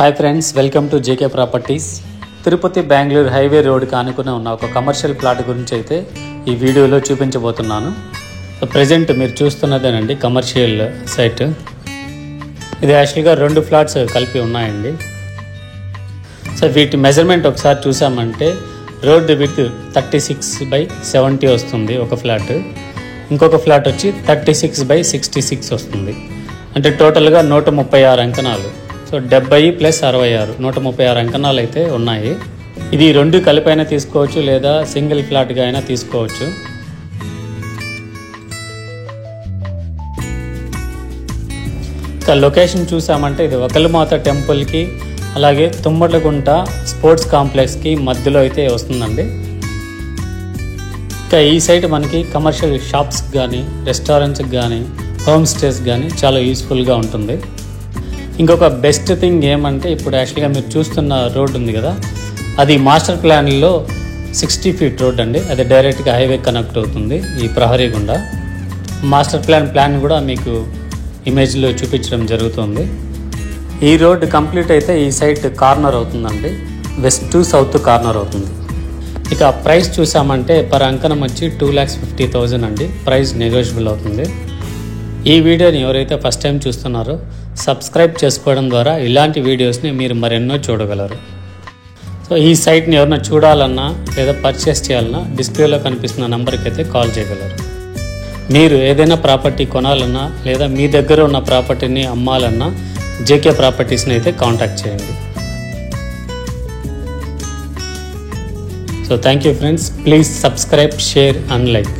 Hi friends, welcome to JK properties. Tirupati Bengaluru highway రోడ్కి ఆనుకుని ఉన్న ఒక కమర్షియల్ ప్లాట్ గురించి అయితే ఈ వీడియోలో చూపించబోతున్నాను. ప్రజెంట్ మీరు చూస్తున్నదేనండి కమర్షియల్ సైట్. ఇది యాక్చువల్గా 2 ఫ్లాట్స్ కలిపి ఉన్నాయండి. సో వీటి మెజర్మెంట్ ఒకసారి చూసామంటే రోడ్డు విడ్త్ 36/70 వస్తుంది ఒక ఫ్లాట్, ఇంకొక ఫ్లాట్ వచ్చి 36/66 వస్తుంది. అంటే టోటల్గా 136 అంకణాలు. సో 70 + 66 136 అంకణాలు అయితే ఉన్నాయి. ఇది 2 కలిపి అయినా తీసుకోవచ్చు, లేదా సింగిల్ ఫ్లాట్గా అయినా తీసుకోవచ్చు. ఇక లొకేషన్ చూసామంటే ఇది వకలమాత టెంపుల్కి అలాగే తుమ్మట్లగుంట స్పోర్ట్స్ కాంప్లెక్స్కి మధ్యలో అయితే వస్తుందండి. ఇంకా ఈ సైట్ మనకి కమర్షియల్ షాప్స్కి కానీ రెస్టారెంట్స్కి కానీ హోమ్ స్టేస్ కానీ చాలా యూస్ఫుల్గా ఉంటుంది. ఇంకొక బెస్ట్ థింగ్ ఏమంటే ఇప్పుడు యాక్చువల్గా మీరు చూస్తున్న రోడ్ ఉంది కదా, అది మాస్టర్ ప్లాన్లో 60 ఫీట్ రోడ్ అండి. అది డైరెక్ట్గా హైవే కనెక్ట్ అవుతుంది ఈ ప్రహరీ గుండా. మాస్టర్ ప్లాన్ కూడా మీకు ఇమేజ్లో చూపించడం జరుగుతుంది. ఈ రోడ్ కంప్లీట్ అయితే ఈ సైట్ కార్నర్ అవుతుందండి, వెస్ట్ టు సౌత్ కార్నర్ అవుతుంది. ఇక ప్రైస్ చూసామంటే పర్ అంకణం వచ్చి 2,50,000 అండి. ప్రైస్ నెగోషియబుల్ అవుతుంది. ఈ వీడియోని ఎవరైతే ఫస్ట్ టైం చూస్తున్నారో సబ్స్క్రైబ్ చేసుకోవడం ద్వారా ఇలాంటి వీడియోస్ని మీరు మరెన్నో చూడగలరు. సో ఈ సైట్ని ఎవరైనా చూడాలన్నా లేదా పర్చేస్ చేయాలన్నా డిస్ప్లేలో కనిపిస్తున్న నెంబర్కి అయితే కాల్ చేయగలరు. మీరు ఏదైనా ప్రాపర్టీ కొనాలన్నా లేదా మీ దగ్గర ఉన్న ప్రాపర్టీని అమ్మాలన్నా జేకే ప్రాపర్టీస్ని అయితే కాంటాక్ట్ చేయండి. So thank you friends. Please subscribe, share and like.